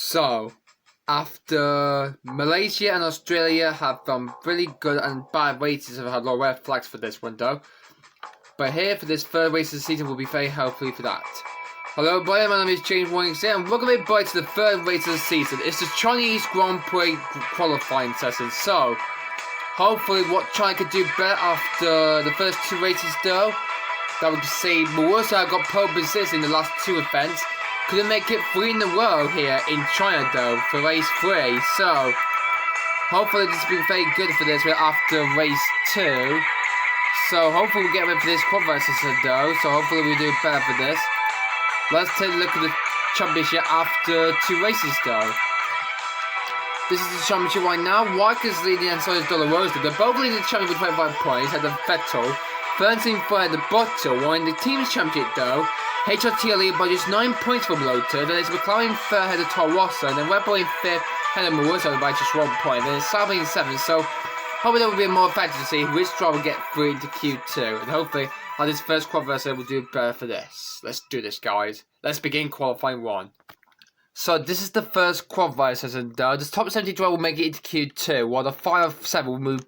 So, after Malaysia and Australia have done really good and bad races, have had a lot of red flags for this one though. But here for this third race of the season will be very helpful for that. Hello everybody, my name is James Warnings here, and welcome everybody to the third race of the season. It's the Chinese Grand Prix qualifying session. So, hopefully what China could do better after the first two races though. That we can see Malaysia got pole position in the last two events. Couldn't make it 3 in a row here in China though for race 3. So hopefully this will be very good for this after race 2. So hopefully we'll get ready for this qualifying session though. So hopefully we'll do better for this. Let's take a look at the championship after 2 races though. This is the championship right now. Weiker's leading and so is Dolorosa. They're both leading the championship with 25 points. At the Vettel, 13 for at the bottom. While in the team's championship though, HRT are leading by just 9 points from Lotus. Then it's McLaren in 3rd ahead of Torossa. And then Red Bull in 5th ahead of Malaysia by just 1 point. Then it's Sauber in 7th. So hopefully there will be more effective to see which driver will get through into Q2. And hopefully on this first qualifier will do better for this. Let's do this guys. Let's begin qualifying 1. So this is the first qualifier session though. The top 70 driver will make it into Q2 while the final 7 will move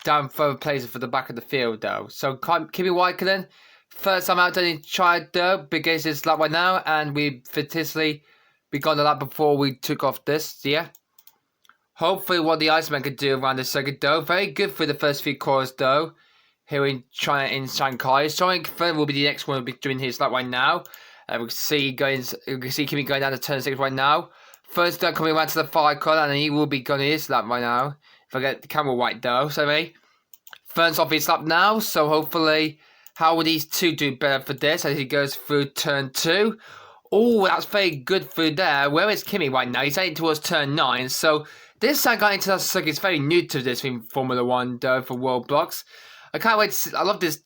down further places for the back of the field though. So Kimi Räikkönen, first time out in China though, begins this lap right now, and we fictitiously begun the lap before we took off this, yeah. Hopefully what the Iceman could do around the circuit though. Very good for the first few corners though, here in China in Shanghai. Showing further will be the next one will be doing his lap right now. We can see Kimi going down to turn 6 right now. First down coming around to the far corner, and he will be going his lap right now. If I get the camera right though, sorry. First off his lap now, so hopefully how will these two do better for this as he goes through turn 2. Oh, that's very good through there. Where is Kimi right now? He's heading towards turn 9. So this Shanghai International Circuit is very new to this in Formula 1 though for Roblox. I can't wait to see, I love these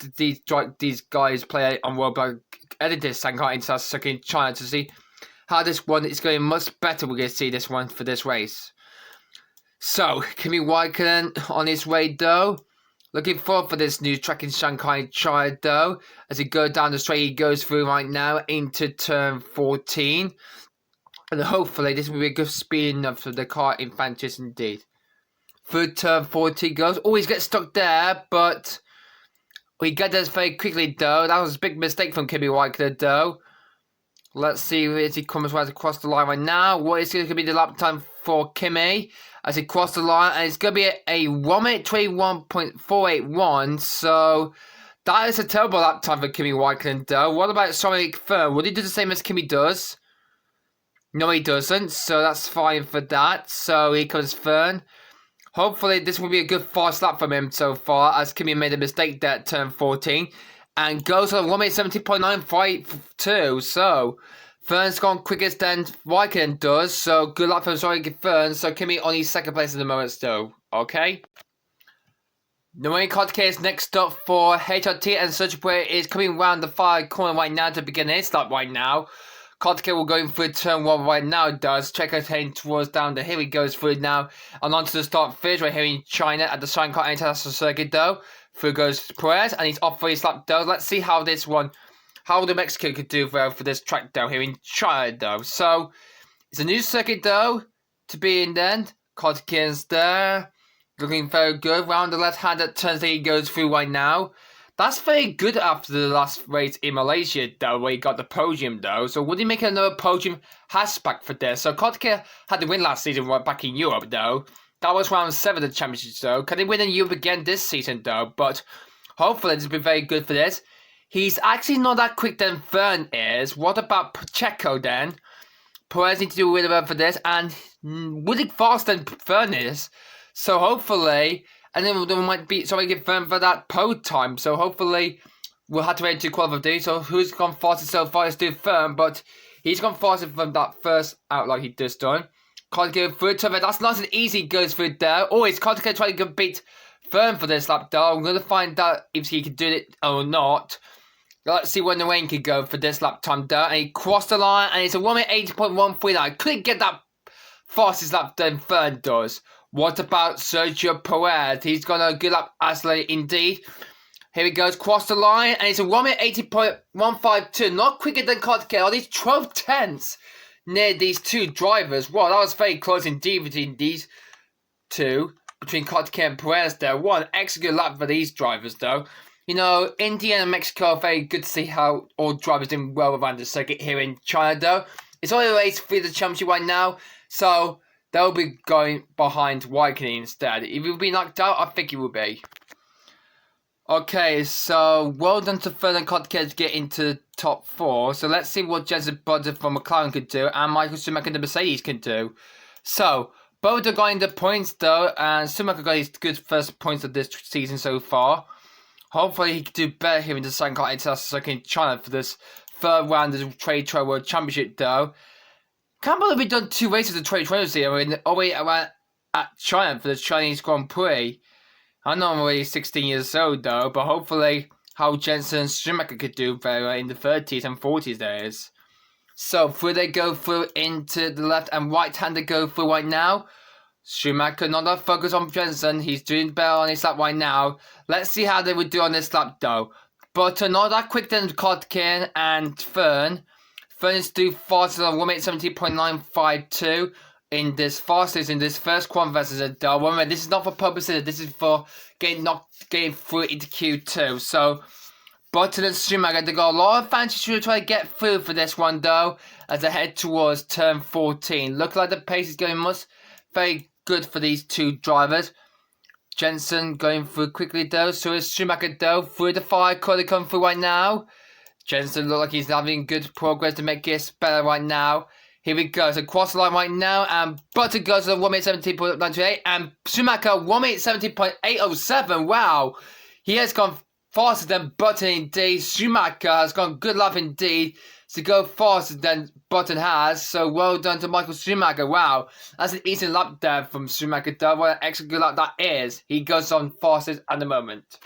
guys play on Roblox, edit this Shanghai International Circuit in China to see how this one is going much better. We're going to see this one for this race. So, Kimi Räikkönen on his way though. Looking forward for this new track in Shanghai, China though. As he goes down the straight, he goes through right now into turn 14. And hopefully this will be a good speed enough for the car in Fanchis indeed. Through turn 14 goes. Oh, he's getting stuck there, but we get this very quickly though. That was a big mistake from Kimi Räikkönen though. Let's see as he comes right across the line right now. What is going to be the lap time for Kimi as he crosses the line? And it's going to be a 1:21.481. So that is a terrible lap time for Kimi Räikkönen though. What about Dominic Fern? Would he do the same as Kimi does? No, he doesn't. So that's fine for that. So here comes Fern. Hopefully this will be a good fast lap from him so far, as Kimi made a mistake there at turn 14 and goes on 1:17.952. So Fern's gone quickest than Räikkönen does, so good luck for Fern. So Kimi on his second place at the moment still. Okay. Noemi Kontke is next up for HRT, and Suchway is coming round the far corner right now to begin his lap right now. Kontke will go through turn 1 right now, does. Checo heading towards down there. Here he goes through now. And on to the start finish right here in China at the Shanghai International Circuit though. Through goes Perez, and he's off for his lap though. Let's see how this one, how the Mexico could do well for this track though here in China though. So, it's a new circuit though to be in then. Kontke's there. Looking very good. Round the left hand at turns that he goes through right now. That's very good after the last race in Malaysia though, where he got the podium though. So would he make another podium hatchback for this? So Kontke had the win last season right back in Europe though. That was round 7 of the championship though. Can he win in Europe again this season though? But hopefully this will be very good for this. He's actually not that quick than Fern is. What about Checo then? Perez needs to do really well for this, and really faster than Fern is. So hopefully, and then there might be somebody give Fern for that pole time. So hopefully we'll have to wait to qualify. So who's gone faster so far is still Fern, but he's gone faster from that first out like he just done. Can't go through it, that's nice and easy, goes through there. Oh, it's Kontke trying to beat Fern for this lap though. I'm going to find out if he can do it or not. Let's see when the rain can go for this lap time though. And he crossed the line, and it's a 1:80.139. Couldn't get that fastest lap than Fern does. What about Sergio Perez? He's got a good lap as late indeed. Here he goes, cross the line, and it's a 1:80.152. Not quicker than Kontke. All these 12 tenths. near these two drivers. Wow, that was very close indeed between these two. Between Kotka and Perez there. What an extra good lap for these drivers though. You know, India and Mexico are very good to see how all drivers doing well around the circuit here in China though. It's only race 3 of the championship right now, so they'll be going behind Raikkonen instead. If he will be knocked out, I think he will be. Okay, so well done to Ferdinand Kotka to get into top 4. So let's see what Jenson Button from McLaren could do and Michael Schumacher and the Mercedes can do. So, both are going the points though, and Schumacher got his good first points of this season so far. Hopefully he can do better here in the Shanghai International Circuit in China for this third round of the 2020 World Championship though. Can't believe we've done 2 races of the 2020 series all the way around at China for the Chinese Grand Prix. I know I'm already 16 years old though, but hopefully how Jenson and Schumacher could do very well in the 30s and 40s there is. So through they go through into the left and right hand they go through right now. Schumacher not that focus on Jenson. He's doing better on his lap right now. Let's see how they would do on this lap though. But not that quick than Kotkin and Fern. Fern is do faster than 1:17.952 in this fastest in this first qualifying versus a dull. Remember, this is not for purposes. This is for getting through into Q2. So Button and Schumacher, they got a lot of advantage to try to get through for this one though, as they head towards turn 14. Look like the pace is going very good for these two drivers. Jenson going through quickly though, so is Schumacher though, through the fire car they come through right now. Jenson looks like he's having good progress to make this better right now. Here we go, so cross the line right now, and Button goes to 1:17.98, and Schumacher 1:17.807, wow! He has gone faster than Button indeed. Schumacher has gone good lap indeed to go faster than Button has. So well done to Michael Schumacher. Wow, that's an easy lap there from Schumacher. What an extra good lap that is. He goes on fastest at the moment.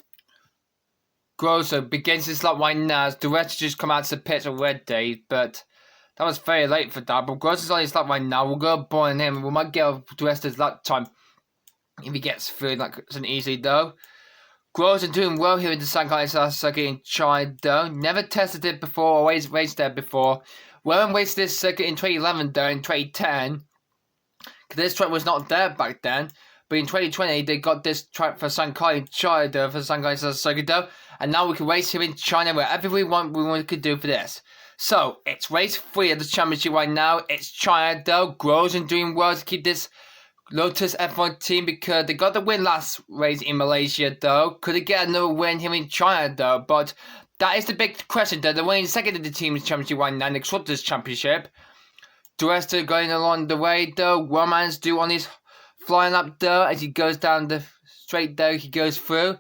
Grosser begins his lap right now as the rest just come out to the pits already, but that was very late for that. But Grosser's on his lap right now. We'll go on him. We might get the rest of his lap time if he gets through like it's an easy though. Grosser doing well here in the Shanghai International Circuit in China though. Never tested it before, always raced there before. Well and raced this circuit in 2011 though, in 2010. Because this track was not there back then. But in 2020 they got this track for Shanghai in China though, for Shanghai International Circuit though. And now we can race here in China wherever we want to do for this. So, it's race 3 of the championship right now. It's China though. Grosser doing well to keep this Lotus F1 team because they got the win last race in Malaysia though. Could they get another win here in China though? But that is the big question though. They're winning second in the team's championship right now in the Constructors Championship. The rest are going along the way though. Roman's due on his flying up though as he goes down the straight though. He goes through.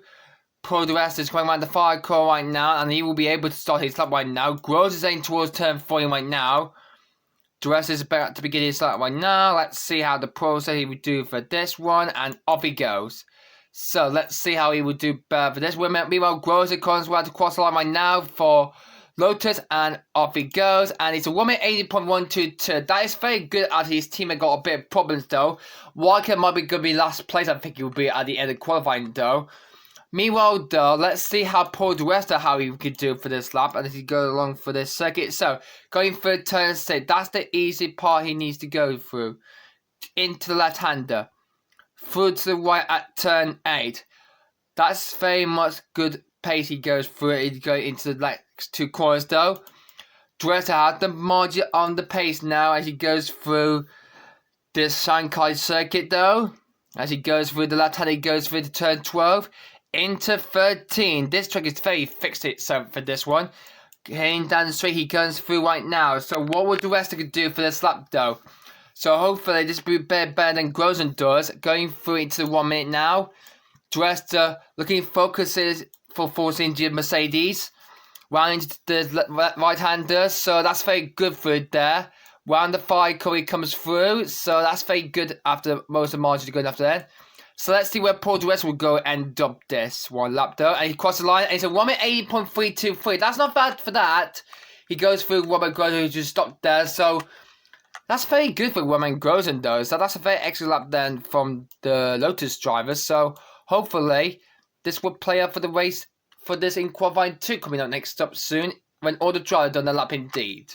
Pro the rest is going around the fire car right now and he will be able to start his lap right now. Grosser is aiming towards turn 40 right now. Dress is about to begin his lap right now. Let's see how the pro said he would do for this one. And off he goes. So let's see how he would do better for this. Meanwhile, Grosser comes around to cross the line right now for Lotus. And off he goes. And it's a 1:80.122. That is very good after his teammate got a bit of problems though. Walker might be going to be last place. I think he will be at the end of qualifying though. Meanwhile, though, let's see how Paul Resta how he could do for this lap and as he goes along for this circuit. So, going for turn 6, that's the easy part he needs to go through. Into the left-hander. Through to the right at turn 8. That's very much good pace he goes through. He's going into the next 2 corners, though. Resta has the margin on the pace now as he goes through this Shanghai circuit, though. As he goes through the left-hander, he goes through to turn 12. Into 13. This track is very fixed itself for this one. Heading down the straight he goes through right now. So what would the rest could do for this lap though? So hopefully this will be better than Grosser does. Going through into the 1 minute now. Dresta looking focuses for forcing the Mercedes. Round into the right hander. So that's very good for it there. Round the 5 car he comes through. So that's very good after most of the margin going after that. So let's see where Paul Resta will go and dump this one lap though. And he crosses the line and it's a 1:80.323. That's not bad for that. He goes through Robert Grosser who just stopped there. So that's very good for Roman Grosser though. So that's a very excellent lap then from the Lotus drivers. So hopefully this will play out for the race for this in qualifying 2 coming up next up soon when all the drivers done the lap indeed.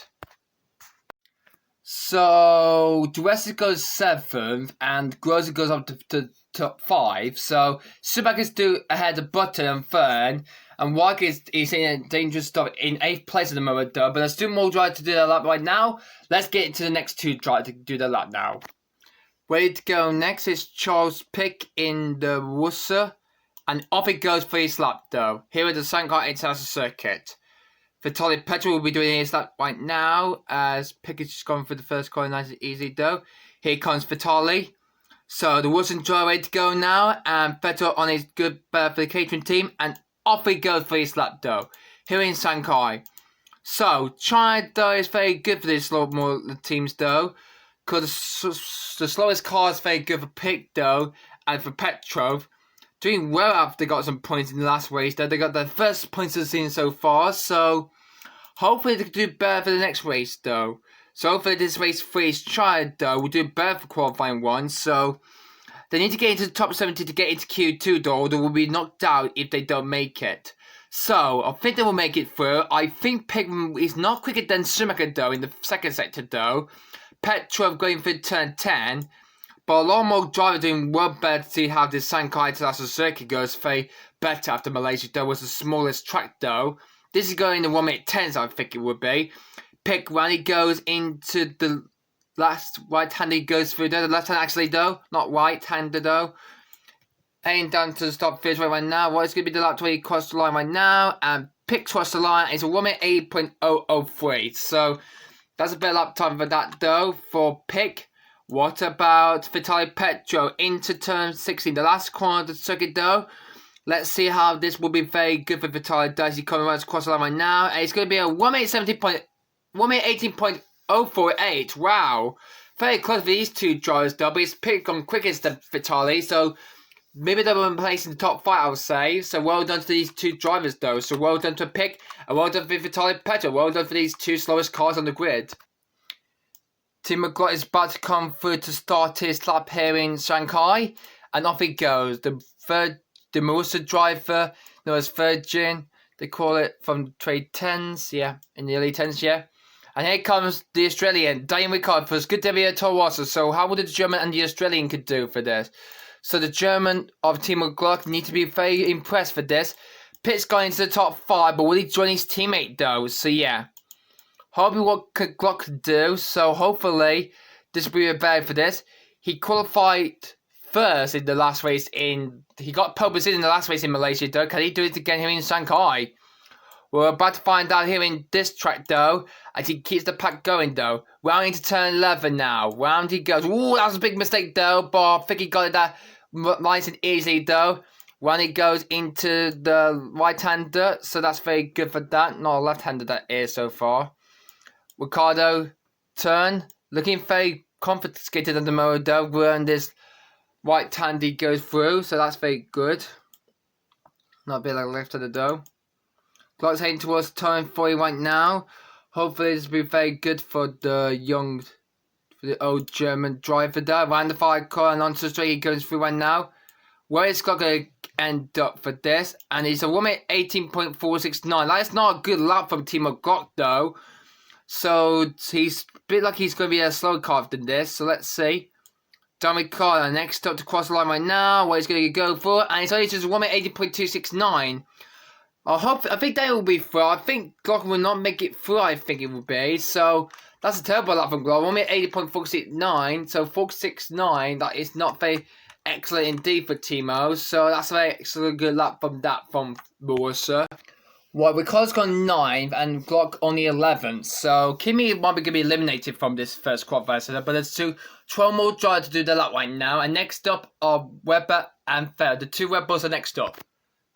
So the rest goes 7th, and Groza goes up to top 5. So Subac is still ahead of Button and 3rd, and White is in a dangerous stop in 8th place at the moment though. But there's 2 more drivers to do the lap right now. Let's get into the next 2 drivers to do the lap now. Ready to go next is Charles Pick in the Worcester, and off it goes for his lap though. Here at the Shanghai International Circuit. Vitaly Petrov will be doing his lap right now as Pick is just going for the first corner nice and easy though. Here comes Vitaly. So the Wilson driver ready to go now, and Petrov on his good for the catering team, and off he goes for his lap though. Here in Shanghai. So China though is very good for this lot more teams though, because the slowest car is very good for Pick though, and for Petrov. Doing well after they got some points in the last race though. They got their first points of the season so far, so hopefully they can do better for the next race though. So hopefully this race 3 is tried though, will do better for qualifying 1, so they need to get into the top 70 to get into Q2 though, or they will be knocked out if they don't make it. So I think they will make it through. I think Pigman is not quicker than Schumacher though in the second sector though. Petrov going for turn 10. But a lot more drivers doing well better to see how this Shanghai International Circuit goes very better after Malaysia though was the smallest track though. This is going in the 1 minute 10s I think it would be. Pick when he goes into the last right hand he goes through there. The left hand actually though, not right hander though. Heading down to the stop finish right now. What is going to be the lap 20 cross the line right now, and Pick cross the line is a 1 minute 8.003. So that's a better lap time for that though for Pick. What about Vitaly Petrov into turn 16, the last corner of the circuit though? Let's see how this will be very good for Vitaly. Does he come right across the line right now? And it's going to be a 1 minute 18.048. Wow. Very close for these 2 drivers though, but it's Pick on quickest than Vitaly, so maybe they will place in the top 5 I would say. So well done to these 2 drivers though. So well done to Pick, and well done for Vitaly Petrov. Well done for these 2 slowest cars on the grid. Tim McGrath is about to come through to start his lap here in Shanghai, and off he goes. The Marussia driver, known as Virgin, they call it, from trade 10s, yeah, in the early 10s, yeah. And here comes the Australian, Daniel Ricciardo, for his good debut at Toro Rosso. So how would the German and the Australian could do for this? So the German of Team McGrath need to be very impressed for this. Pitt's going into the top 5, but will he join his teammate though? So yeah. Hopefully what Glock could do, so hopefully this will be better for this. He qualified first in the last race he got pole position in the last race in Malaysia though. Can he do it again here in Shanghai? We're about to find out here in this track though, as he keeps the pack going though. Round into turn 11 now. Round he goes. Ooh, that was a big mistake though, but I think he got it that nice and easy though. When it goes into the right-hander, so that's very good for that. Not a left-hander that is so far. Ricciardo turn, looking very confiscated at the moment though, when this right hand he goes through, so that's very good. Not a bit like left of the though. Clock's heading towards turn 40 right now. Hopefully this will be very good for the old German driver there. Round the 5 corner and onto the straight he goes through right now. Where is Glock going to end up for this? And it's a 1 minute 18.469. That's not a good lap from Team Glock though. So he's a bit like he's going to be a slower car than this. So let's see. Dominic Carter next up to cross the line right now. What he's going to go for. And it's only just 1 minute 80.269. I think they will be through. I think Glock will not make it through, I think it will be. So that's a terrible lap from Glock. 1 minute 80.469. So 469, that is not very excellent indeed for Timo. So that's a very excellent good lap from Marussia. Well, Ricciardo's gone 9th and Glock only 11th. So Kimi might be going to be eliminated from this first qualifier, but there's 12 more drivers to do the lap right now. And next up are Webber and Vettel. The 2 Red Bulls are next up.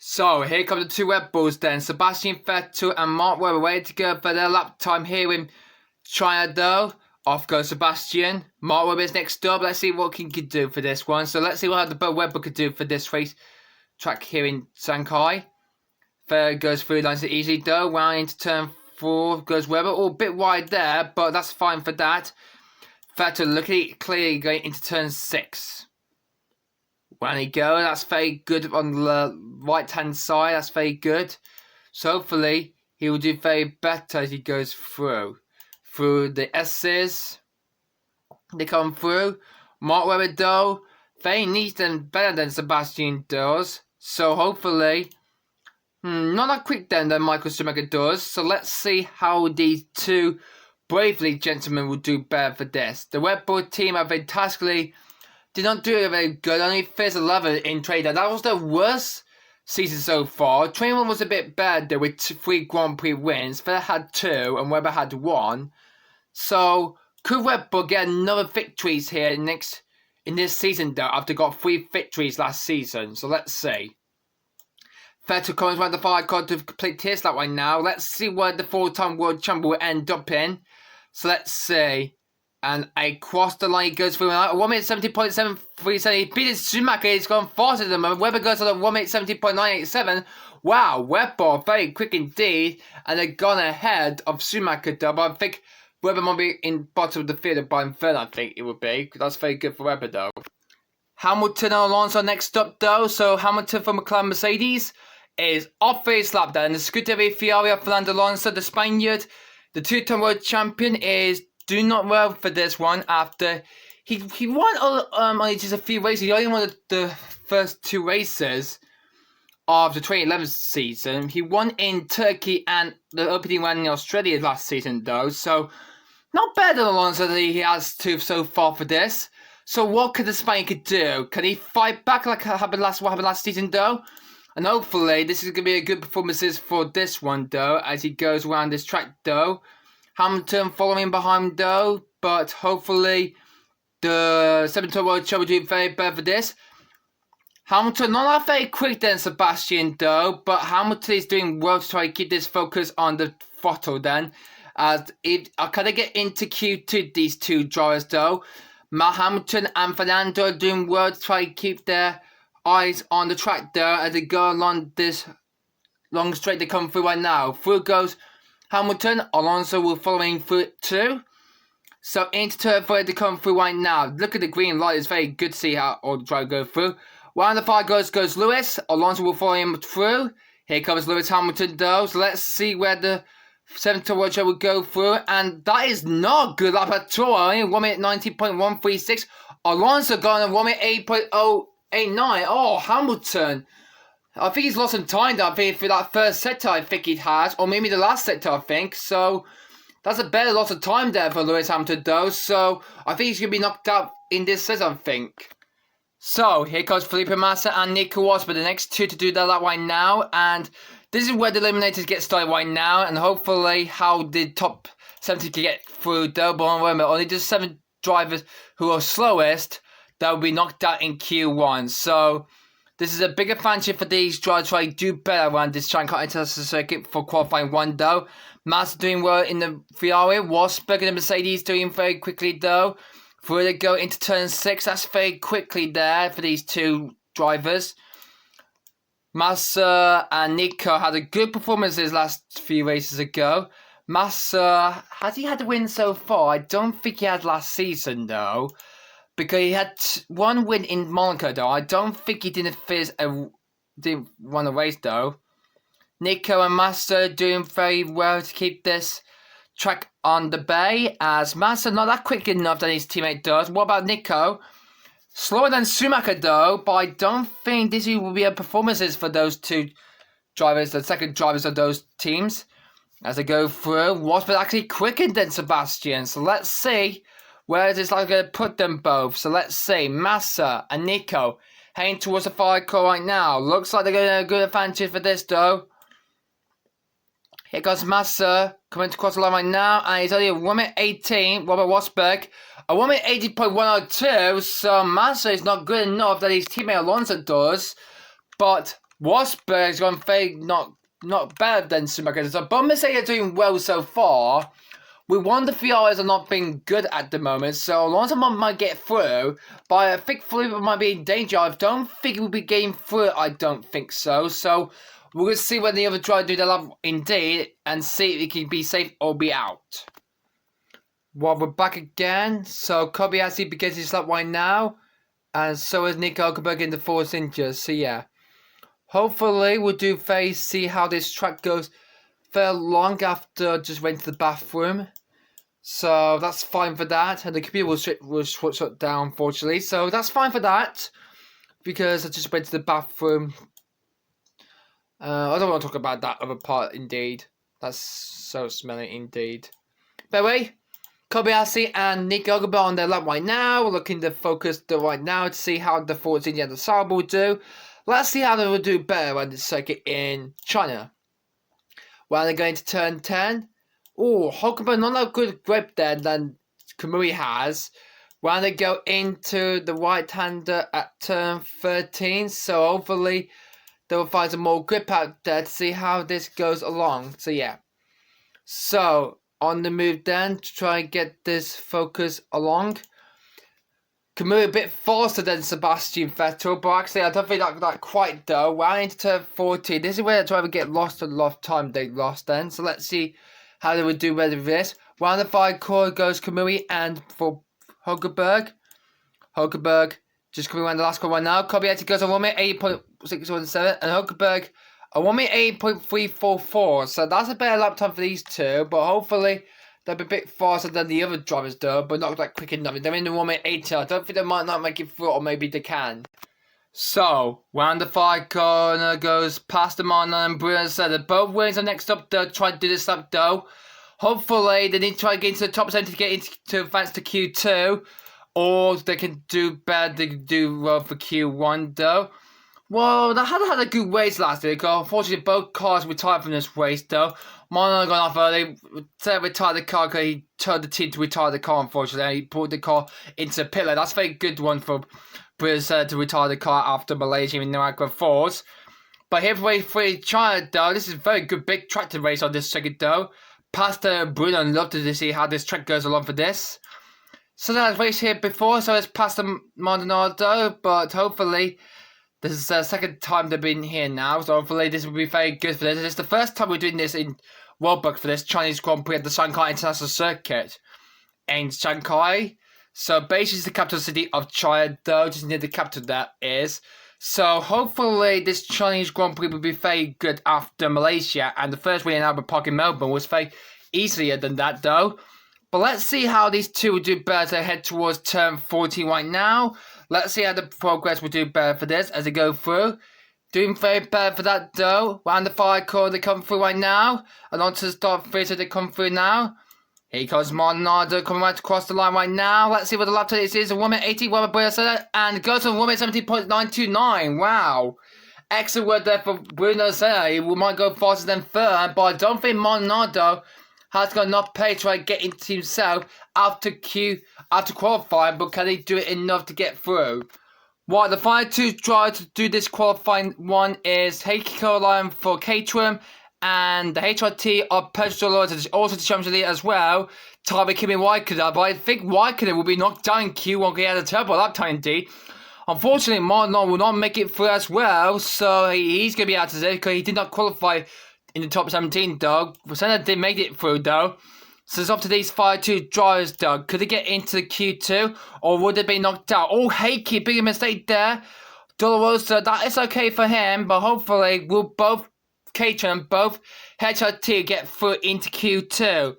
So here come the 2 Red Bulls then. Sebastian Vettel and Mark Webber ready to go for their lap time here in China though. Off goes Sebastian. Mark Webber is next up. Let's see what he can do for this one. So let's see what the Webber could do for this race track here in Shanghai. Vettel goes through lines easy though. Round into turn 4 goes Webber. Oh, a bit wide there, but that's fine for that. Vettel looking clearly going into turn 6. When he goes, that's very good on the right hand side. That's very good. So hopefully he will do very better as he goes through the S's. They come through. Mark Webber though, very neat and better than Sebastian does. So hopefully, not that quick then than Michael Schumacher does. So let's see how these two bravely gentlemen will do better for this. The Red Bull team are fantastically did not do it very good. Only first 11 in trade. That was the worst season so far. 21 was a bit bad though with 3 Grand Prix wins. Vettel had 2 and Webber had 1. So could Red Bull get another victories here in this season though after got 3 victories last season? So let's see. Vettel comes around the 5 car to complete his lap right now. Let's see where the 4-time world champion will end up in. So let's see. And across the line he goes through 1 minute 70.737. He beat Schumacher. He's gone faster than him. Webber goes on 1 minute 70.987. Wow, Webber very quick indeed. And they've gone ahead of Schumacher though. But I think Webber might be in bottom of the field by third, I think it would be. That's very good for Webber though. Hamilton and Alonso next up though. So Hamilton from McLaren Mercedes is off for his lap there. And the Scuderia Ferrari of Fernando Alonso, the Spaniard, the 2-time world champion, is doing not well for this one after he won only just a few races. He only won the first 2 races of the 2011 season. He won in Turkey and the opening one in Australia last season though. So not better than Alonso that he has to so far for this. So what could the Spaniard do? Can he fight back like what happened last season though? And hopefully this is going to be a good performances for this one though as he goes around this track though. Hamilton following behind though, but hopefully the 7-time world champion will do very better for this. Hamilton not that very quick than Sebastian though, but Hamilton is doing well to try to keep this focus on the throttle then. As can they get into Q2 these 2 drivers though? Hamilton and Fernando are doing well to try to keep their eyes on the track there as they go along this long straight they come through right now. Through goes Hamilton. Alonso will following through it too. So into turn 3 to come through right now. Look at the green light. It's very good to see how all the drive go through. Round the 5 goes Lewis. Alonso will follow him through. Here comes Lewis Hamilton though. So let's see where the 7-time world champion will go through. And that is not good lap at all. Only 1 minute 90.136. Alonso going on 1 minute 8.089. Oh, Hamilton. I think he's lost some time there, I think, for that first sector I think he has, or maybe the last sector I think, so that's a better loss of time there for Lewis Hamilton though, so I think he's going to be knocked out in this set I think. So, here comes Felipe Massa and Nico Rosberg, the next 2 to do that right now, and this is where the eliminators get started right now, and hopefully how the top 70 can get through though, but remember, only just 7 drivers who are slowest that will be knocked out in Q1, so this is a big advantage for these drivers to try to do better around this Shanghai International Circuit for qualifying 1 though. Massa doing well in the Ferrari, Rosberg and the Mercedes doing very quickly though. Through they go into turn 6, that's very quickly there for these 2 drivers. Massa and Nico had a good performance his last few races ago. Massa, has he had a win so far? I don't think he had last season though. Because he had 1 win in Monaco though. I don't think he didn't won a race though. Nico and Massa doing very well to keep this track on the bay. As Massa not that quick enough that his teammate does. What about Nico? Slower than Schumacher though. But I don't think this will be a performances for those 2 drivers. The second drivers of those teams. As they go through. Rosberg actually quicker than Sebastian. So let's see where is this like going to put them both? So let's see. Massa and Nico heading towards the 5 car right now. Looks like they're getting a good advantage for this though. Here comes Massa coming across the line right now. And he's only a 1 minute 18. Robert Rosberg. A 1 minute 80.102. So Massa is not good enough that his teammate Alonso does. But Rosberg has gone very not better than Schumacher. So both Mercedes are doing well so far. We won the Ferraris are not being good at the moment, so Alonso might get through, but I think Felipe might be in danger. I don't think he will be getting through, I don't think so. So we're going to see when the other driver do the lap indeed, and see if he can be safe or be out. Well, we're back again, so Kobayashi begins his lap right now, and so is Nico Hulkenberg in the Force Injuries, so yeah. Hopefully we'll do see how this track goes for long after just went to the bathroom. So that's fine for that. And the computer was shut down, unfortunately. So that's fine for that. Because I just went to the bathroom. I don't want to talk about that other part, indeed. That's so smelly, indeed. By the way, Kobayashi and Nick Ogaba on their lap right now. We're looking to focus right now to see how the Fords India and the Saab will do. Let's see how they will do better on the circuit in China. Well, they're going to turn 10. Oh, Hokuba not a good grip there than Kamui has. When they go into the right-hander at turn 13, so hopefully they'll find some more grip out there to see how this goes along. So yeah. So, on the move then, to try and get this focus along. Kamui a bit faster than Sebastian Vettel, but actually I don't think that quite though. Well, into turn 14, this is where the driver get lost a lot of time they lost then. So let's see how they would do with this. Round the 5 corner goes Kamui, and for Hogerberg just coming around the last corner right now. Kobayashi goes on 1 minute 8.617 and Hogerberg a 1 minute 8.344. So that's a better lap time for these two, but hopefully they'll be a bit faster than the other drivers though, but not like quick enough. They're in the 1 minute 18. I don't think they might not make it through, or maybe they can. So, round the 5 corner goes past the Marnon and Bruno said that both wings are next up though. Try to do this lap though. Hopefully they need to try to get into the top 10 to get into advance to Q2. Or they can do better, they can do well for Q1 though. Well, they had a good race last week. Unfortunately, both cars retired from this race though. Mono got off early, retired the car because he told the team to retire the car, unfortunately. He pulled the car into a pit lane. That's a very good one for Brazil to retire the car after Malaysia in Niagara Falls. But here for China though, this is a very good big track to race on this circuit though. Past Bruno, and love to see how this track goes along for this. So that's race here before, so it's past the Maldonado, but hopefully this is the second time they've been here now, so hopefully this will be very good for this. It's the first time we're doing this in Roblox for this Chinese Grand Prix at the Shanghai International Circuit in Shanghai. So Beijing is the capital city of China, though, just near the capital that is. So hopefully this Chinese Grand Prix will be very good after Malaysia, and the first win in Albert Park in Melbourne was very easier than that, though. But let's see how these two will do better as they head towards turn 14 right now. Let's see how the progress will do better for this as they go through. Doing very bad for that though. Round the 5 corner they come through right now. And on to the start 3 so they come through now. Here comes Maldonado coming right across the line right now. Let's see what the lap time is. A 1 minute 80, and goes on 1 minute 17.929. Wow. Excellent work there for Bruno Senna. He might go faster than third, but I don't think Maldonado has got enough pace to try to get into himself after qualifying, but can he do it enough to get through? Well, the final two drivers to do this qualifying one is Heikki Kovalainen for Caterham and the HRT of Pedro is also the Champions League as well. Tyler Kimi Raikkonen, but I think Raikkonen will be knocked down in Q1 because he had a terrible lap time indeed. Unfortunately, Maldonado will not make it through as well, so he's going to be out of this because he did not qualify in the top 17 though. Senna did make it through though. So it's up to these 5-2 drivers though. Could they get into the Q2 or would they be knocked out? Oh, Heikki, big mistake there. Dolorosa, that is okay for him, but hopefully will both Caterham and both HRT get through into Q2.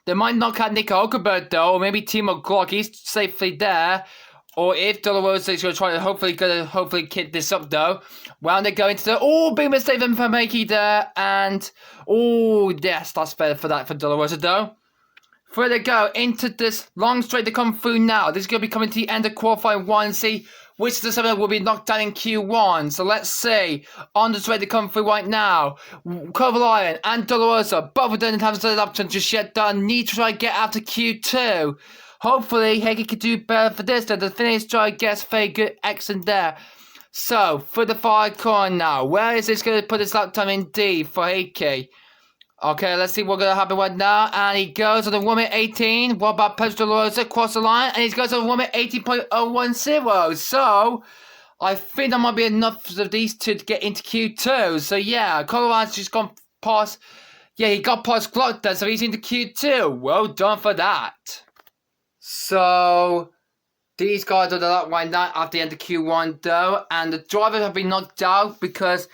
They might knock out Nico Hulkenberg though, or maybe Timo Glock, he's safely there. Or if Dolorosa is going to try to hopefully kit this up though. Well, they go into the big mistake from Heikki there, and yes, that's better for Dolorosa though. Through they go into this long straight to come through now. This is going to be coming to the end of qualifying 1. See which of the 7 will be knocked down in Q1. So let's see. On the straight to come through right now. Kovalainen and Dolorosa, both of them haven't started up just yet done. Need to try to get out to Q2. Hopefully, Heikki can do better for this. The finish try gets very good, excellent there. So, for the 5 corner now, where is this going to put his lap time in D for Heikki? Okay, let's see what's going to happen right now. And he goes on the 1 minute 18. What about Pedro Dolorosa across the line? And he goes on 1 minute 18.010. So, I think that might be enough of these two to get into Q2. So, yeah, Colorado's just gone past. Yeah, he got past Glock there, so he's into Q2. Well done for that. So, these guys are the lap right now after the end of Q1 though, and the drivers have been knocked out because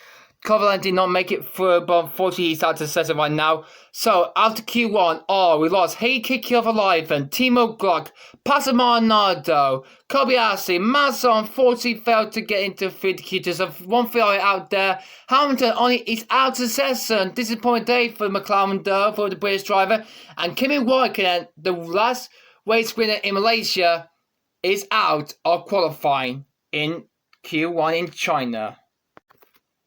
Coverland did not make it through, but unfortunately he's out to settle right now. So, after Q1, we lost Heikki Kovalainen, Timo Glock, Passamarnado, Kobayashi, Massa unfortunately failed to get into Q2, so one Ferrari out there. Hamilton is out to session. Disappointing day for McLaren though, for the British driver. And Kimi Räikkönen, the last race winner in Malaysia, is out of qualifying in Q1 in China.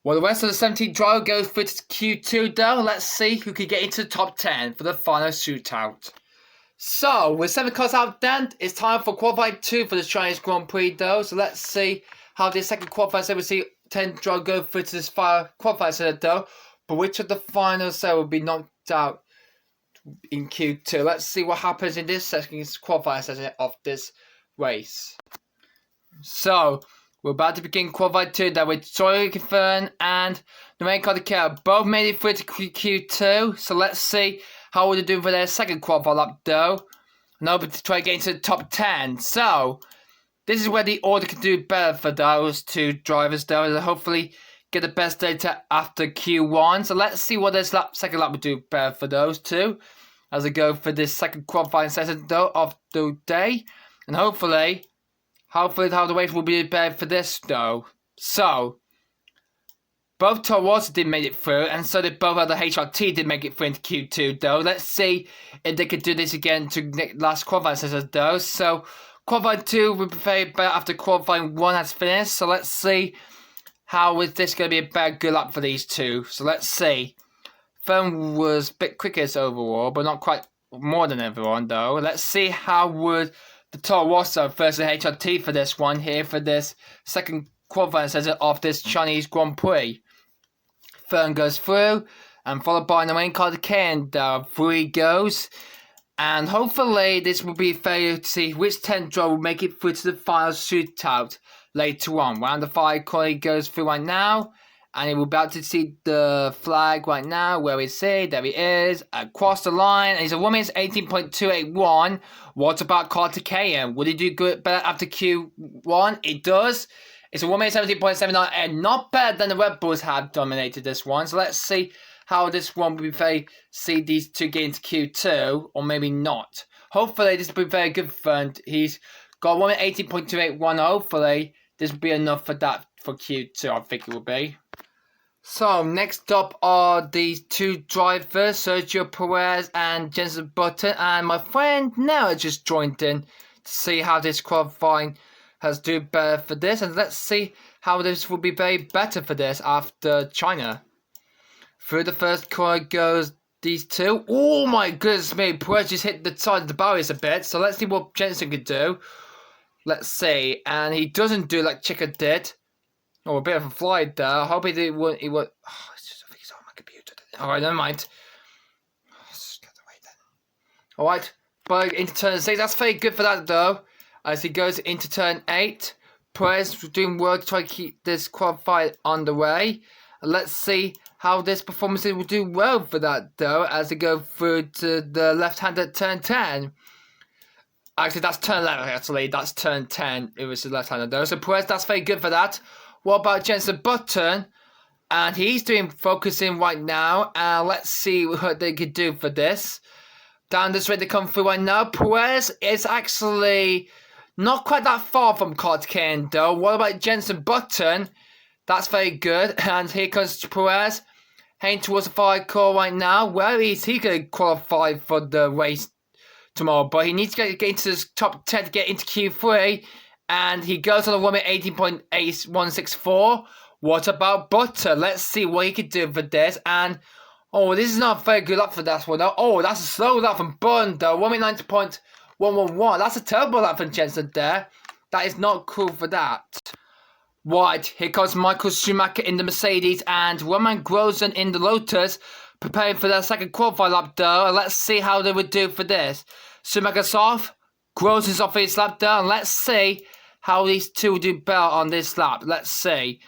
Well, the rest of the 17th driver goes through to Q2 though. Let's see who can get into the top 10 for the final shootout. So, with 7 cars out then, it's time for qualifying 2 for the Chinese Grand Prix though. So let's see how the second qualifying set. We see 10 drivers go through to this final qualifying set though. But which of the final set will be knocked out in Q2? Let's see what happens in this second qualifying session of this race. So, we're about to begin qualifying 2 that with Troy Fern and the main car both made it through to Q2. So let's see how we're doing for their second qualifying lap though. And hoping to try to get into the top 10. So this is where the order can do better for those 2 drivers though. And hopefully get the best data after Q1. So let's see what this second lap will do better for those 2. As I go for this second qualifying session though of the day. And hopefully how the race will be better for this though. So, both Toros did make it through, and so did both other HRT did make it through into Q2 though. Let's see if they could do this again to last qualifying session though. So, qualifying 2 will be very better after qualifying 1 has finished. So, let's see how is this going to be a better good lap for these 2. So, let's see. Fern was a bit quickest overall, but not quite more than everyone though. Let's see how would the Toro Rosso versus HRT for this one here for this second qualifying session of this Chinese Grand Prix. Fern goes through and followed by the main car and through he goes. And hopefully this will be fair to see which 10 driver will make it through to the final shootout later on. Round the 5 Corey goes through right now. And we're about to see the flag right now. Where is he? There he is. Across the line. And he's a 1 minute 18.281. What about Carter KM? Would he do good better after Q1? It does. It's a 1 minute 17.79 and not better than the Red Bulls have dominated this one. So let's see how this one will be very. See these 2 get into Q2 or maybe not. Hopefully this will be very good fun. He's got 1 minute 18.281. Hopefully this will be enough for that for Q2. I think it will be. So, next up are these 2 drivers, Sergio Perez and Jenson Button. And my friend Noah just joined in to see how this qualifying has do better for this. And let's see how this will be very better for this after China. Through the first corner goes these 2. Oh my goodness me, Perez just hit the side of the barriers a bit. So let's see what Jenson could do. Let's see. And he doesn't do like Chica did. Oh, a bit of a fly there. I hope he would. Oh, it's just, I think it's on my computer. Alright, never mind. Just get away then. Alright, but into turn 6. That's very good for that though. As he goes into turn 8. Perez doing well to try to keep this qualified on the way. Let's see how this performance will do well for that though. As they go through to the left hand at turn 10. Actually, that's turn 11 actually. That's turn 10. It was the left hander though. So Perez, that's very good for that. What about Jenson Button? And he's doing focusing right now. And let's see what they could do for this. Down this way they come through right now. Perez is actually not quite that far from Kane though. What about Jenson Button? That's very good. And here comes Perez. Heading towards the 5 core right now. Where is he going to qualify for the race tomorrow? But he needs to get into the top 10 to get into Q3. And he goes on a 1 minute 18.8164. What about Butter? Let's see what he can do for this. And, oh, this is not a very good lap for that one. Oh, that's a slow lap from Button, though. 1 minute 90.111. That's a terrible lap from Jensen there. That is not cool for that. Right, here comes Michael Schumacher in the Mercedes and Roman Grosjean in the Lotus. Preparing for their second qualifying lap, though. And let's see how they would do for this. Schumacher's off. Grosjean's off his lap, though. And let's see how these 2 will do better on this lap. Let's see.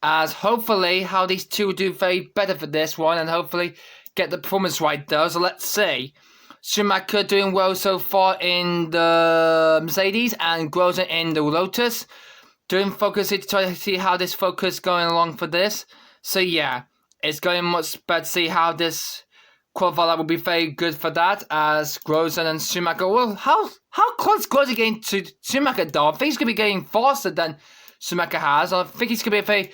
As hopefully how these 2 will do very better for this one. And hopefully get the performance right though. So let's see. Schumacher doing well so far in the Mercedes. And Grosjean in the Lotus. Doing focus to try to see how this focus going along for this. So yeah, it's going much better to see how this qualifier will be very good for that, as Grosjean and Schumacher. Well, how close Grosjean getting to Schumacher though? I think he's going to be getting faster than Schumacher has. I think he's going to be a very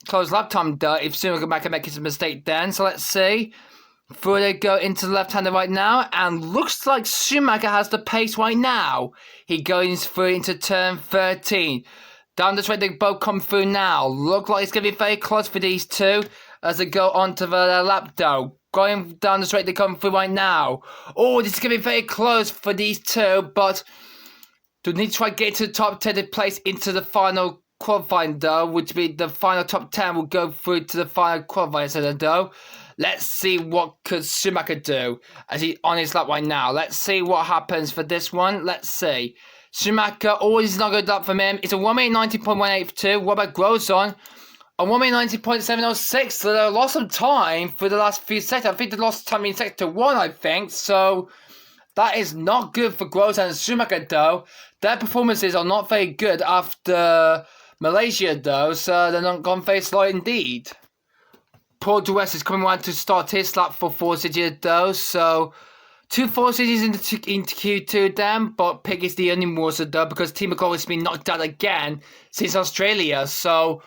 close lap time though if Schumacher makes a mistake then. So let's see. Through they go into the left-hander right now, and looks like Schumacher has the pace right now. He goes through into turn 13. Down the straight they both come through now. Look like it's going to be very close for these two as they go onto the lap though. Going down the straight they come through right now. Oh, this is going to be very close for these two, but do need to try to get to the top 10 to place into the final qualifying though, which be the final top 10 will go through to the final qualifying center though. Let's see what could Schumacher do as he's on his lap right now. Let's see what happens for this one. Let's see. Schumacher, always not good lap from him. It's a 1:90.182. What about Grosjean? A 1:90.706. So they lost some time for the last few seconds. I think they lost time in sector 1, I think. So that is not good for Grosjean and Schumacher though. Their performances are not very good after Malaysia though. So they're not gone very slow indeed. Paul de West is coming around to start his lap for Force City though, so 2 Force Cities into Q2 then, but Pig is the only Morser though because Team McCall has been knocked out again since Australia. So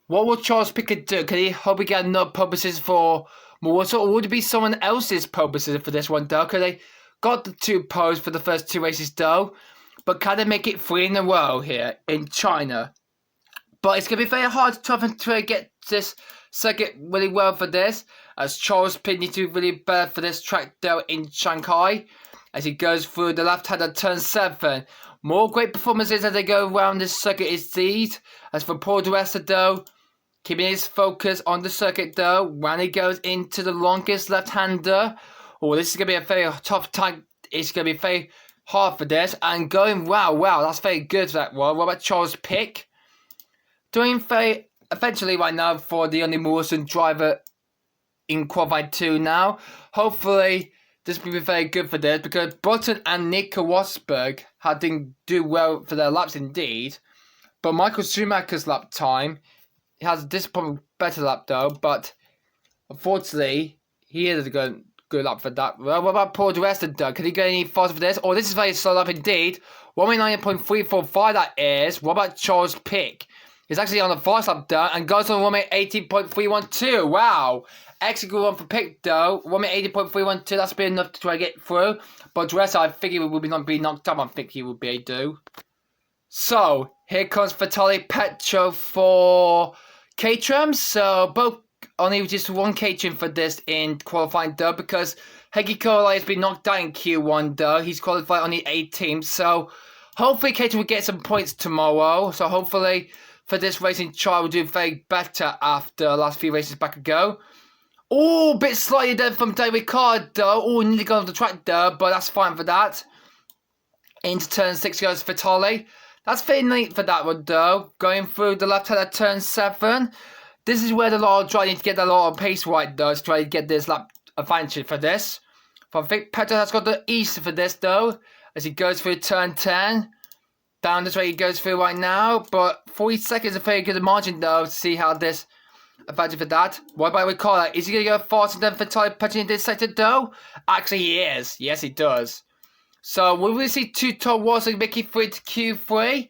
what will Charles Pickett do? Can he hope he get enough purposes for Morser, or would it be someone else's purposes for this one though? Because they got the 2 poles for the first 2 races though, but can they make it 3 in a row here in China? But it's going to be very hard to get this circuit really well for this, as Charles Pitt needs to be really better for this track though in Shanghai, as he goes through the left-hander turn 7. More great performances as they go around this circuit is these, as for Paul de West though, keeping his focus on the circuit though, when he goes into the longest left-hander. Oh, this is going to be a very tough time, it's going to be very hard for this, and going, wow, that's very good for that one. What about Charles Pitt? Doing very eventually right now for the only Morrison driver in qualifying 2 now. Hopefully this will be very good for this, because Button and Nico Rosberg didn't do well for their laps indeed. But Michael Schumacher's lap time, he has a disappointing better lap though, but unfortunately he is a good lap for that. Well, what about Paul de West though? Can he go any faster for this? Oh, this is very slow lap indeed. 1:90.345 that is. What about Charles Pitt? He's actually on the fast lap though, and goes on 1:18.312. Wow. Excellent good one for Pitt though. 1:18.312, that's been enough to try to get through. But the rest I think he will not be knocked up. I think he will be able to do. So, here comes Vitali Petro for Caterham. So, both only just 1 Caterham for this in qualifying though, because Hegi Kolai has been knocked out in Q1 though. He's qualified on the 18th. So, hopefully Caterham will get some points tomorrow. So, hopefully for this racing trial will do very better after the last few races back ago. Oh, a bit slightly there from David Card though. Oh, nearly got off the track though, but that's fine for that. Into turn 6 goes Vitali. That's very neat for that one though. Going through the left hand at turn 7. This is where the lot are trying to get a lot of pace right though, to try to get this lap advantage for this. I think Petro has got the east for this though, as he goes through turn 10. Down this way he goes through right now, but 40 seconds is a very good margin though to see how this advantage for that. What about Ricardo? Is he going to go faster than Vitali Petro in this sector though? Actually he is. Yes he does. So will we see 2 Toro Rosso making through to Q3?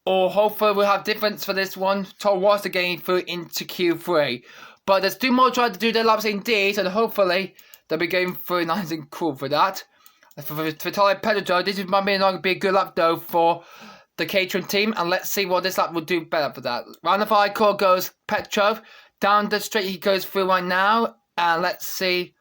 Or hopefully we'll have difference for this one. Toro Rosso getting through into Q3. But there's 2 more trying to do their laps indeed, and hopefully they'll be going through nice and cool for that. For Vitali Petro, this might be a good lap though for the Caterham team, and let's see what this lap will do better for that. Round of 5 core goes Petrov. Down the straight he goes through right now, and let's see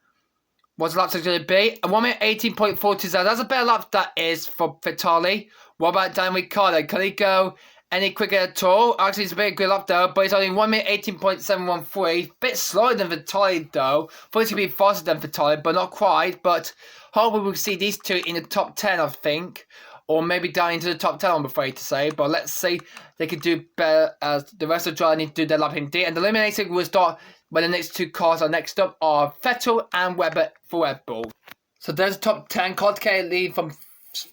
what the lap's going to be. 1:18.42. That's a better lap that is for Vitali. What about Dan Ricciardo? Can he go any quicker at all? Actually, it's a very good lap though, but it's only 1:18.713. Bit slower than Vitali though. Thought it could be faster than Vitali, but not quite. But hopefully we'll see these 2 in the top 10, I think. Or maybe down into the top 10, I'm afraid to say. But let's see. They could do better as the rest of the driver need to do their lap indeed. And the eliminating will start when the next 2 cars are next up are Vettel and Webber for Red Bull. So there's the top 10. Kontke lead from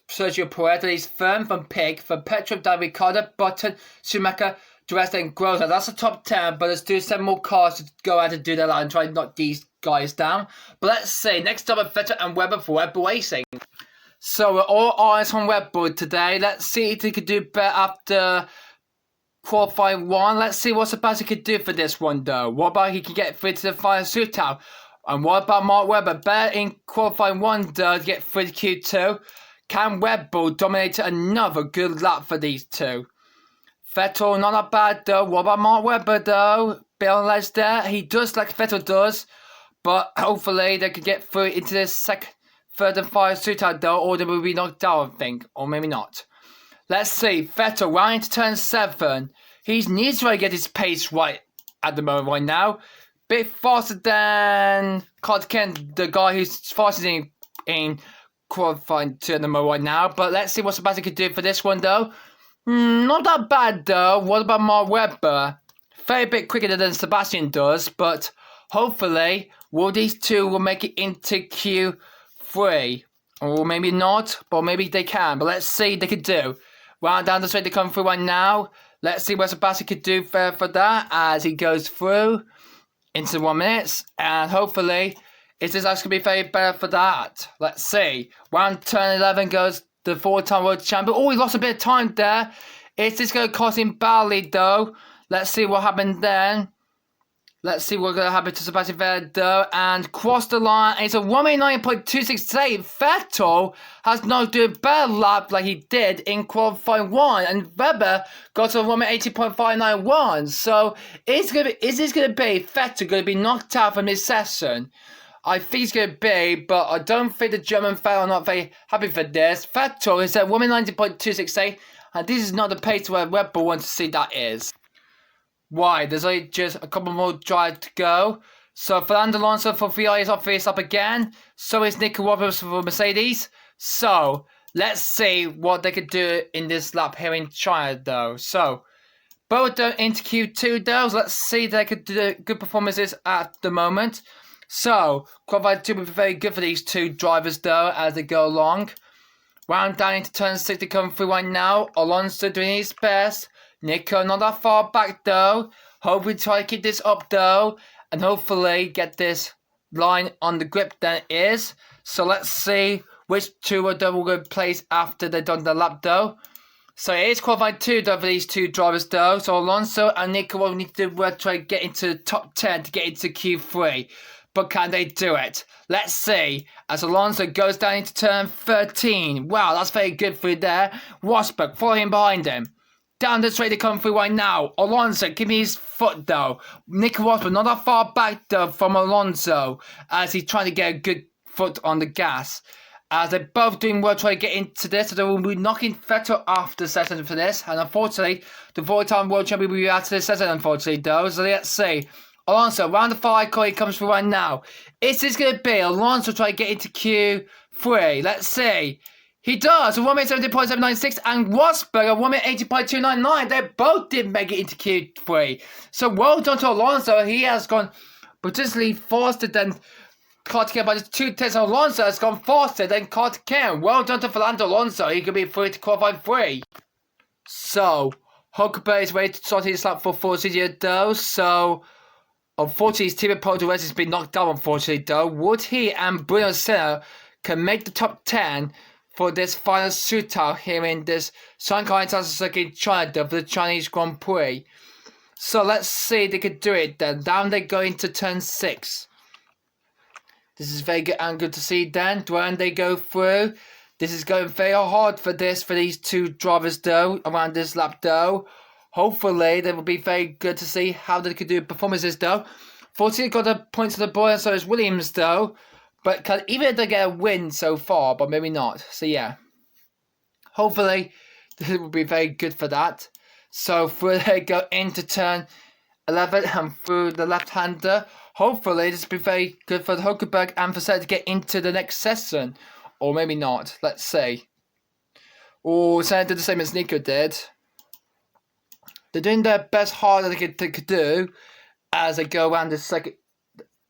Sergio Perez. He's firm from Pig. From Petrov, Dan Ricciardo, Button, Schumacher, the rest then grows. Now that's the top 10, but let's do 7 more cars to go out and do that and try and knock these guys down. But let's see, next up Vettel and Webber for Red Bull Racing. So we're all eyes on Red Bull today. Let's see if they could do better after qualifying 1. Let's see what Sebastian could do for this one though. What about he can get through to the final shootout? And what about Mark Webber? Better in qualifying 1 though to get through to Q2. Can Red Bull dominate another good lap for these two? Vettel, not that bad though. What about Mark Webber though? Bit on the ledge there. He does like Vettel does. But hopefully they can get through into this second, third and final shootout though. Or they will be knocked out, I think. Or maybe not. Let's see. Vettel round into turn 7. He needs to get his pace right at the moment right now. Bit faster than Ken, the guy who's fastest in qualifying 2 at the moment right now. But let's see what Sebastian can do for this one though. Not that bad though. What about Mark Webber? Very bit quicker than Sebastian does. But hopefully, these two will make it into Q3. Or maybe not. But maybe they can. But let's see what they can do. Round down the straight to come through right now. Let's see what Sebastian could do for that as he goes through into 1 minute. And hopefully, it is actually going to be very better for that. Let's see. Round turn 11 goes the 4-time world champion. Oh, he lost a bit of time there. Is this going to cost him badly though? Let's see what happened then. Let's see what's going to happen to Sebastian Vettel though. And cross the line. It's a 1:09.268. Vettel has not done a better lap like he did in qualifying 1. And Webber got to a 1:80.591. So is this going to be Vettel going to be knocked out from this session? I think it's going to be, but I don't think the German fans are not very happy for this. Vettel is at 1:90.268. And this is not the pace where Red Bull wants to see that is. Why? There's only just a couple more drives to go. So Fernando Alonso for Vide is up face up again. So is Nico Rosberg for Mercedes. So let's see what they could do in this lap here in China though. So both are into Q2 though. So let's see if they could do good performances at the moment. So qualifying 2 will be very good for these two drivers though as they go along. Round down into turn 6 to come through right now. Alonso doing his best. Nico not that far back though. Hope we try to keep this up though. And hopefully get this line on the grip that it is. So let's see which two of them will go place after they've done the lap though. So it is qualifying 2 though for these two drivers though. So Alonso and Nico will need to try to get into the top 10 to get into Q3. But can they do it? Let's see. As Alonso goes down into turn 13. Wow, that's very good through there. Rosberg following behind him. Down the straight to come through right now. Alonso giving his foot though. Nico Rosberg not that far back though from Alonso. As he's trying to get a good foot on the gas. As they're both doing well trying to get into this. So they will be knocking Vettel off the session for this. And unfortunately, the 4-time world champion will be out of this session unfortunately though. So let's see. Alonso, round the 5 corner, he comes through right now. Is this going to be Alonso trying to get into Q3? Let's see. He does. 1:70.796 and Rosberg at 1:80.299. They both did make it into Q3. So well done to Alonso. He has gone potentially faster than Ken by just 2 tenths. Alonso has gone faster than Ken. Well done to Fernando Alonso. He could be free to qualify 3. So Hulkenberg is ready to start his lap for Force India though. So unfortunately, his teammate Paul Perez has been knocked out, unfortunately, though. Would he and Bruno Senna can make the top 10 for this final shootout here in this Shanghai International Circuit in China for the Chinese Grand Prix? So let's see if they could do it then. Down they go into turn 6. This is very good and good to see then. When they go through, this is going very hard for these two drivers though, around this lap though. Hopefully, they will be very good to see how they could do performances, though. Fortunately, got the points to the boy, and so is Williams, though. But even if they get a win so far, but maybe not. So, yeah. Hopefully, this will be very good for that. So, through they go into turn 11 and through the left-hander. Hopefully, this will be very good for the Hulkenberg and for Senna to get into the next session. Or maybe not. Let's see. Oh, Senna did the same as Nico did. They're doing their best hard they could do as they go around the second.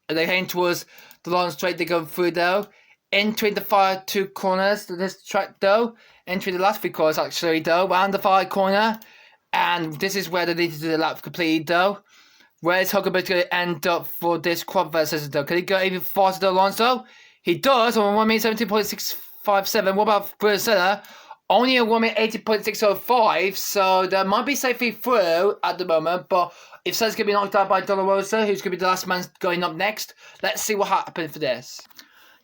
They head towards the long straight they go through though. Entering the final 2 corners to this track though. Entering the last 3 corners actually though. Round the 5 corner. And this is where they need to do the lap completely though. Where is Hulkenberg going to end up for this qualifier session though? Can he go even faster than Alonso? He does on 1 minute 17.657. What about Bruno? Only a 1 minute 80.605, so that might be safely through at the moment, but if Senna's going to be knocked out by Dolorosa, who's going to be the last man going up next, let's see what happens for this.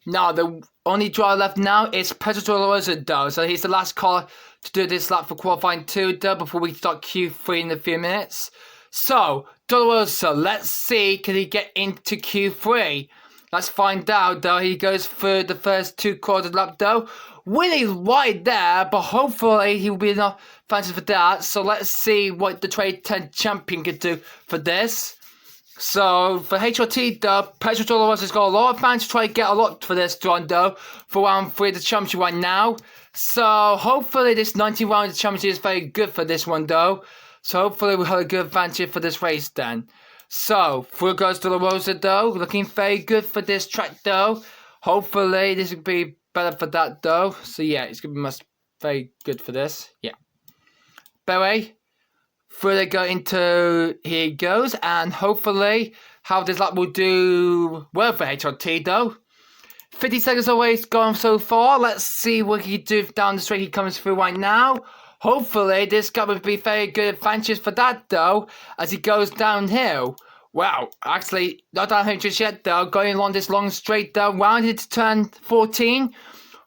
Now, the only driver left now is Pedro Dolorosa though, so he's the last car to do this lap for qualifying 2 though, before we start Q3 in a few minutes. So, Dolorosa, let's see, can he get into Q3? Let's find out though. He goes through the first 2 quarters lap though. Really right there, but hopefully he will be enough fancy for that. So let's see what the Trade 10 champion can do for this. So for HRT though, Pedro Dolorosa has got a lot of fans to try to get a lot for this run though, for round 3 of the championship right now. So hopefully this 19 round of the championship is very good for this one though. So hopefully we'll have a good advantage for this race then. So, through goes Dolorosa though, looking very good for this track though. Hopefully this will be better for that though. So yeah, it's going to be very good for this. Yeah. Anyway, through they go into, here he goes, and hopefully how this lap will do well for HRT though. 50 seconds away gone so far. Let's see what he can do down the straight he comes through right now. Hopefully, this guy will be very good advantage for that, though, as he goes downhill. Wow, actually, not downhill just yet, though. Going along this long straight, though, rounded to turn 14.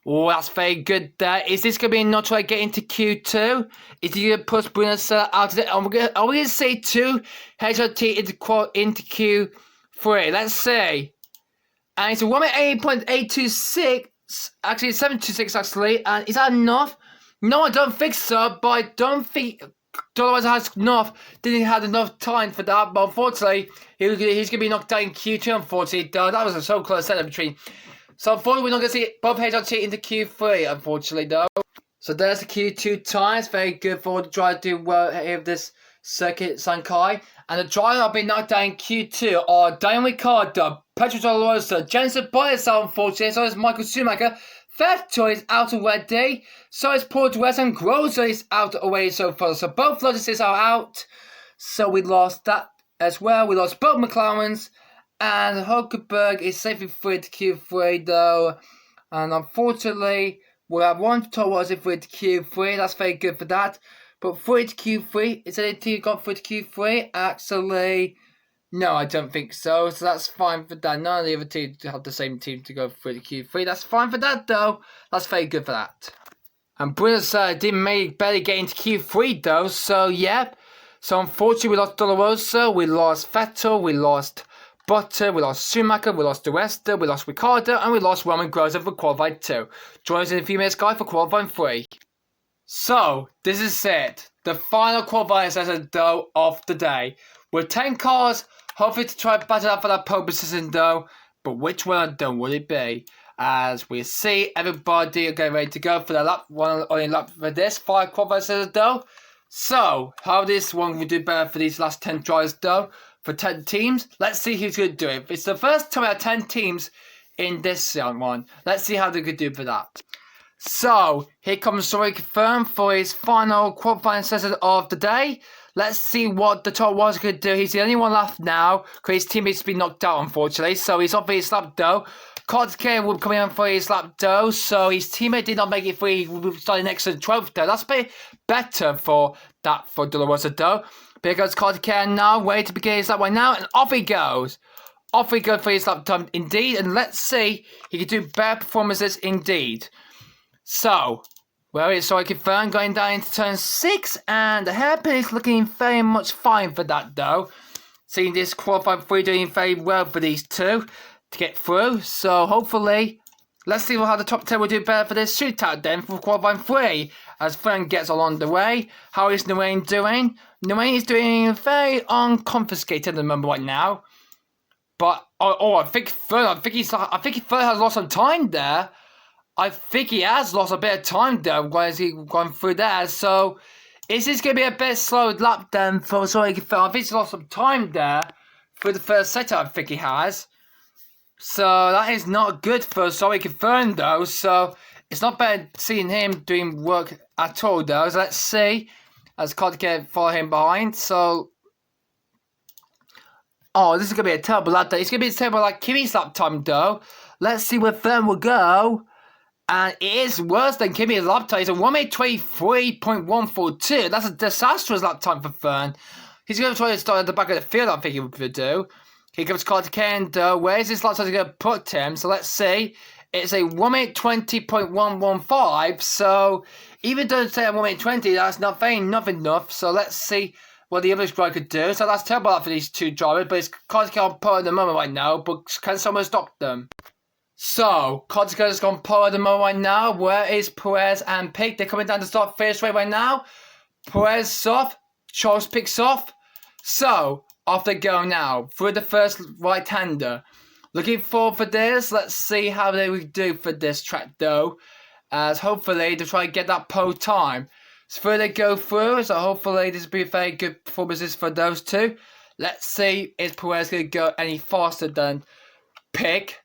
Oh, that's very good there. Is this going to be enough to get into Q2? Is he going to push Bruno Senna out of it? Are we going to see 2 HRT into Q3? Let's see. And it's a 1.8.826. Actually, it's 726, actually. And is that enough? No, I don't think so, but I don't think Dolorosa has didn't have enough time for that, but unfortunately, he's going to be knocked out in Q2, unfortunately, though. That was a so close setup between. So, unfortunately, we're not going to see both HRT into Q3, unfortunately, though. So, there's the Q2 times. Very good for the driver to do well here of this circuit, Shanghai. And the driver that have been knocked out in Q2 are Daniel Ricciardo, Pedro Dolorosa, Jensen Button, unfortunately, so is Michael Schumacher. Vettel is out already, so is Paul Dwes, and Grosser is out already so far. So both Lotuses are out, so we lost that as well. We lost both McLarens, and Hulkenberg is safely free to Q3 though. And unfortunately, we'll have one Towards free to Q3, that's very good for that. But free to Q3, is any team got free to Q3? Actually, no, I don't think so. So that's fine for that. None of the other teams have the same team to go through the Q3. That's fine for that, though. That's very good for that. And Bruno didn't barely get into Q3, though. So, yeah. So, unfortunately, we lost Dolorosa. We lost Vettel. We lost Button. We lost Schumacher. We lost Duesta. We lost Ricciardo. And we lost Roman Grosser for qualified 2. Join us in a few minutes, guys, for qualifying 3. So, this is it. The final qualifying session, though, of the day. With 10 cars, hopefully to try and battle out for that pole position though, but which one will it be? As we see, everybody are getting ready to go for the only lap for this 5 qualifying sessions though. So, how this one will do better for these last 10 drivers though, for 10 teams. Let's see who's going to do it. It's the first time out of 10 teams in this one. Let's see how they could do for that. So, here comes Sorry Confirmed for his final qualifying session of the day. Let's see what the top was going to do. He's the only one left now, because his teammates have been knocked out, unfortunately. So he's off for his lap, though. Carter will be coming on for his lap, though. So his teammate did not make it free. He will be starting next to the 12th, though. That's a bit better for Dolorosa, though. Because Carter now, ready to begin his lap right now. And off he goes. Off he goes for his lap time, indeed. And let's see, he can do better performances, indeed. So, well, it's Sorry Confirmed going down into turn 6, and the hairpin is looking very much fine for that, though. Seeing this qualifying 3 doing very well for these two to get through. So, hopefully, let's see how the top 10 will do better for this shootout then for qualifying 3. As Fern gets along the way, how is Nguyen doing? Nguyen is doing very unconfiscated at the moment right now. But, I think Fern has lost some time there. I think he has lost a bit of time though, as he gone through there. So, is this going to be a bit slow lap then for Sorry Confirmed? I think he's lost some time there for the first setup. I think he has. So that is not good for Sorry Confirmed though. So it's not bad seeing him doing work at all though. So let's see as Kotiken follow him behind. So, oh, this is gonna be a terrible lap time. It's gonna be a terrible like Kimi's lap time though. Let's see where Fern will go. And it is worse than Kimi's lap time. It's a 1:23.142. That's a disastrous lap time for Fern. He's going to try to start at the back of the field, I think he would do. Here comes Kotiken though. Where's this lap time going to put him? So let's see. It's a 1:20.115. So even though it's at 1:20, that's not enough. So let's see what the other driver could do. So that's terrible for these two drivers. But it's Kotiken on pole at the moment right now. But can someone stop them? So, Kotiken's gone pole at the moment right now. Where is Perez and Pick? They're coming down to start first straight right now. Perez off. Charles Pick's off. So, off they go now. Through the first right-hander. Looking forward for this. Let's see how they will do for this track though. As hopefully they try to get that pole time. So through they go through. So hopefully this will be very good performances for those two. Let's see if Perez going to go any faster than Pick.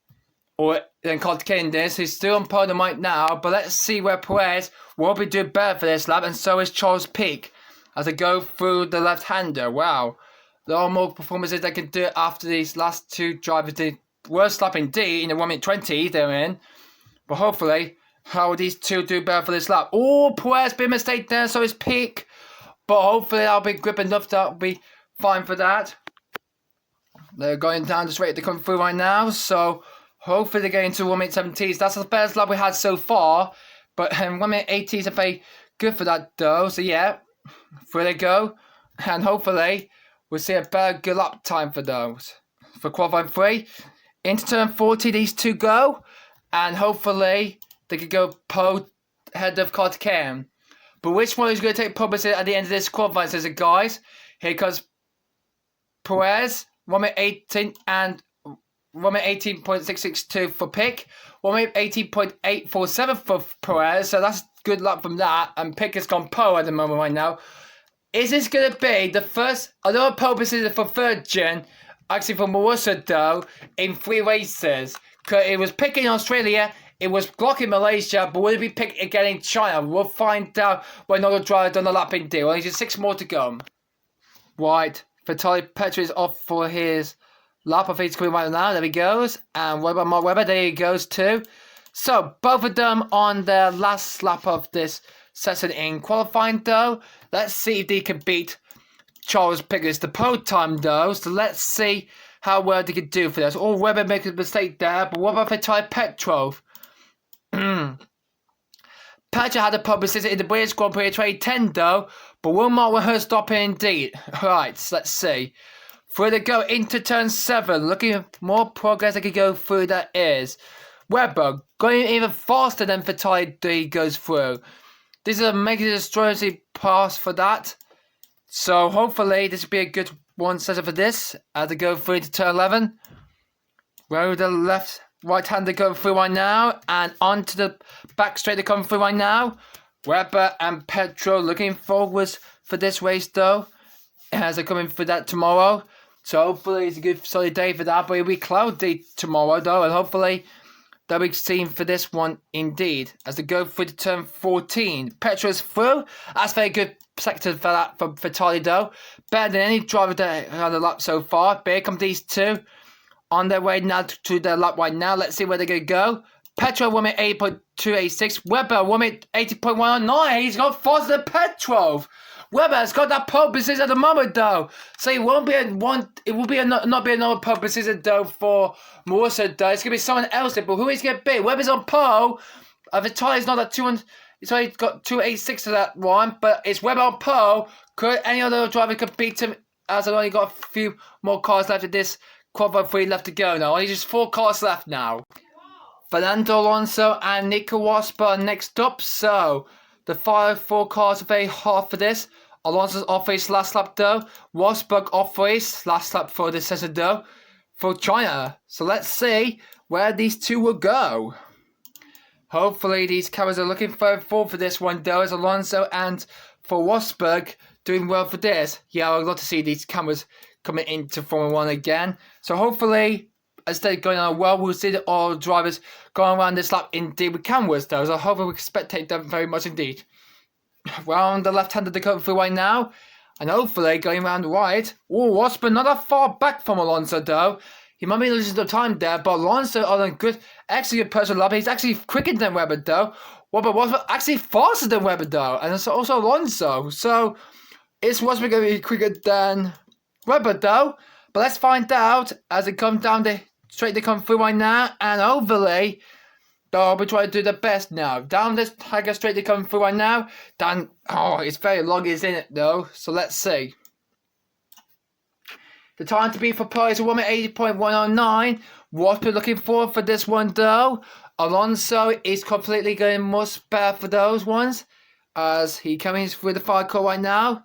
Or then Kotiken this. He's still on podium right now, but let's see where Perez will be doing better for this lap, and so is Charles Pick as they go through the left-hander. Wow, there are more performances they can do after these last two drivers did worst lap indeed in the 1:20 they're in. But hopefully, how will these two do better for this lap? Oh, Perez big mistake there, so is Pick, but hopefully that'll be grip enough that'll be fine for that. They're going down the straight to come through right now, so. Hopefully they get into 1:17s. That's the best lap we had so far. But 1:18s are very good for that though. So yeah, through they go. And hopefully we'll see a better good lap time for those. For qualifying 3. Into turn 40 these two go. And hopefully they could go pole ahead of Kotiken. But which one is going to take pole position at the end of this qualifying session, guys? Here comes Perez, 1:18 and 1:18.662 for Pick, 1:18.847 for Perez, so that's good luck from that, and Pick has gone pole at the moment right now. Is this going to be the first, another pole position for third gen, actually for Marussia though, in 3 races? Because it was Pick in Australia, it was Glock in Malaysia, but will it be Pick again in China? We'll find out when another driver done the lapping deal. Only just 6 more to go. Right, Vitaly Petrov is off for his lap. I think it's coming right now. There he goes. And what about Mark Webber? There he goes too. So, both of them on their last lap of this session in qualifying though. Let's see if they can beat Charles Pickers the pole time though. So, let's see how well they can do for this. Oh, Webber makes a mistake there. But what about Vitaly Petrov? Petrov had a pole position in the British Grand Prix 2010 though. But will Mark Webber stop it indeed? Right, so let's see. Through they go into turn 7. Looking at more progress they could go through that is. Webber going even faster than Vitaly goes through. This is a mega destroying pass for that. So hopefully this will be a good one session for this. As they go through into turn 11. Where the left right hand they go through right now. And onto the back straight they come through right now. Webber and Petrov looking forwards for this race though. As they're coming through that tomorrow. So hopefully it's a good solid day for that. But it'll be cloudy tomorrow though. And hopefully they'll be seen for this one indeed. As they go through to turn 14. Petrov's through. That's very good sector for that for Vitaly though. Better than any driver that on the lap so far. But here come these two. On their way now to their lap right now. Let's see where they're going to go. Petrov 1:8.286. Webber 1:80.109. He's got faster than Petrov. Webber's got that pole position at the moment though, so it won't be it will be not be another pole position though for Marussia though. It's gonna be someone else. But who is gonna be? Webber's on pole. Vitaly's not at 200. It's only got 286 to that one, but it's Webber on pole. Could any other driver could beat him? As I've only got a few more cars left in this qualifying 3 left to go now. Only just 4 cars left now. Fernando Alonso and Nico Rosberg are next up. So the 4 cars are very hard for this. Alonso's off for his last lap though. Rosberg off for his last lap for this session though. For China. So let's see where these two will go. Hopefully these cameras are looking forward for this one though. As Alonso and for Rosberg doing well for this. Yeah, I'd love to see these cameras coming into Formula 1 again. So hopefully as they're going on well, we'll see all drivers going around this lap indeed with cameras though. So I hope we can spectate them very much indeed. round the left hand of the cut through right now. And hopefully going around the right. Oh, Rosberg not that far back from Alonso though. He might be losing the time there, but Alonso on a good, actually good personal lap. He's actually quicker than Webber though. Rosberg actually faster than Webber though. And it's also Alonso. So, is Rosberg going to be quicker than Webber though? But let's find out as it comes down the straight to come through right now. And hopefully, they'll be trying to do the best now. Down this tiger straight to come through right now. Down, oh, it's very long, isn't it though? So let's see. The time to beat for Prix is 1:80.109. What we're looking for this one though. Alonso is completely going much better for those ones. As he coming through the fire core right now.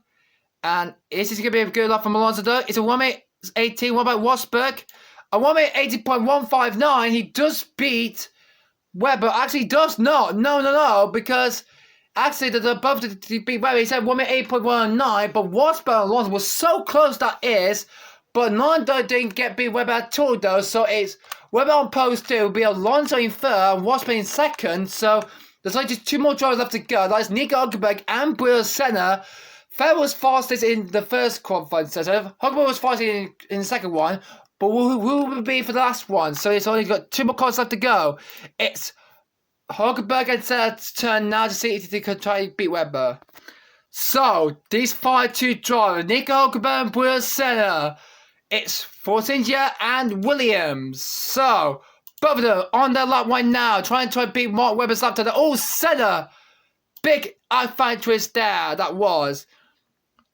And is this going to be a good lap from Alonso though? It's a 1:18. What about Rosberg? A 1:80.159. He does beat Webber. Actually does not. No. Because actually they're both to beat Webber. He said 1:8.109. But Rosberg and Alonso was so close that is. But Nando didn't get beat Webber at all though. So it's Webber on post 2. Will be Alonso in 3rd and Rosberg in 2nd. So there's only just 2 more drivers left to go. That's Nico Hülkenberg and Bruno Senna. Vettel was fastest in the first qualifying session. Hülkenberg was fastest in the second one. But who will be for the last one? So it's only got 2 more cars left to go. It's Hülkenberg and Senna's turn now to see if they can try to beat Webber. So these 5-2 drivers, Nico Hülkenberg and Bruno Senna. It's Force India and Williams. So, both of them on their lap right now, trying to beat Mark Webber's lap to the Senna. Big fight twist there, that was.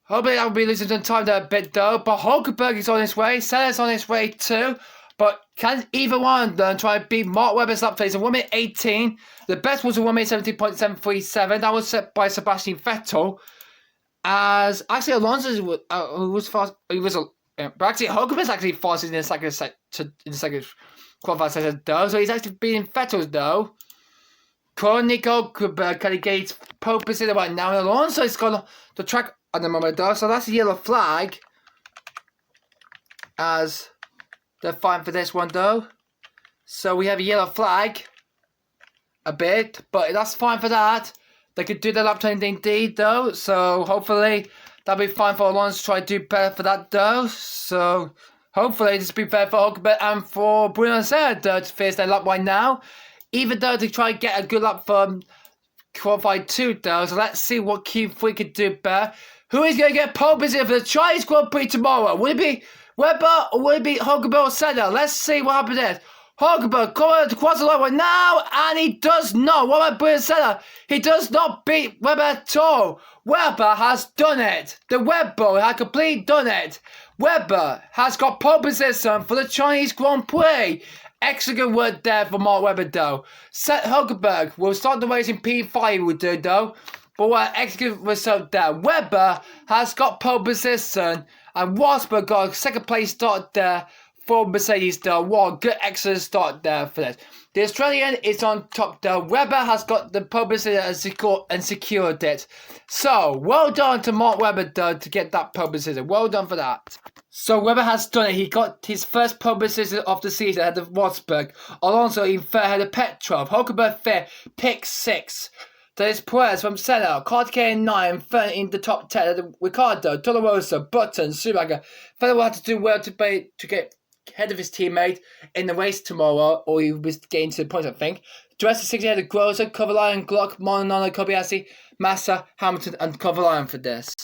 Hopefully that will be losing some time there a bit though. But Hülkenberg is on his way, Senna's on his way too. But can either one of them try and beat Mark Webber's lap pace? A 1:18. The best was a 1:17.737. That was set by Sebastian Vettel. As actually Alonso who was fast, but actually, Hülkenberg's actually faster in the second qualifying session though, so he's actually beating Vettel though. Nico Hülkenberg can get pole position right now, and Alonso is got the track at the moment though, so that's a yellow flag. As they're fighting for this one though, so we have a yellow flag. A bit, but that's fine for that. They could do the lap time indeed though, so hopefully. That'll be fine for Alonso to try to do better for that though. So hopefully this will be better for Hülkenberg and for Bruno Senna to finish their lap right now. Even though to try and get a good lap from qualified 2 though. So let's see what Q3 could do better. Who is going to get pole position for the Chinese Grand Prix tomorrow? Will it be Webber or will it be Hülkenberg or Senna? Let's see what happens there. Hülkenberg coming across the line right now, and he does not. What about Bruno Senna? He does not beat Webber at all. Webber has done it. The Webber has completely done it. Webber has got pole position for the Chinese Grand Prix. Excellent good work there for Mark Webber though. Hülkenberg will start the race in P5 will do though. But what an excellent result there. Webber has got pole position, and Rosberg got a 2nd place start there. For Mercedes though. What a good excellent start there for this. The Australian is on top though. Webber has got the pole position and secured it. So well done to Mark Webber though to get that pole position. Well done for that. So Webber has done it. He got his first pole position of the season ahead of Rosberg. Alonso in 3rd ahead of Petrov. Hülkenberg 5th, pick 6. There's Perez from Senna, Cartier in 9, 3rd in the top 10. Ricardo, Dolorosa, Button, Schumacher. Vettel will have to do well to get ahead of his teammate in the race tomorrow, or he was getting to the point, I think. The rest of 60 ahead of Grosser, Kovalainen, Glock, Molinano, Kobayashi, Massa, Hamilton, and Kovalainen for this.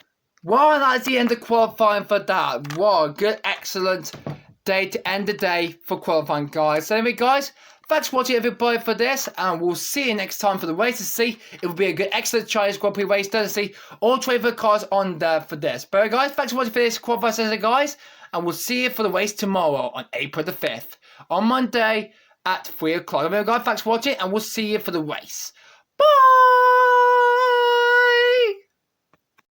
Well, that's the end of qualifying for that. What a good, excellent day to end the day for qualifying, guys. So anyway, guys, thanks for watching everybody for this, and we'll see you next time for the race to see. It will be a good, excellent Chinese Grand Prix race to see all 24 cars on there for this. But guys, thanks for watching for this qualifying session, guys. And we'll see you for the race tomorrow on April the 5th. On Monday at 3 o'clock. Guys, thanks for watching, and we'll see you for the race. Bye!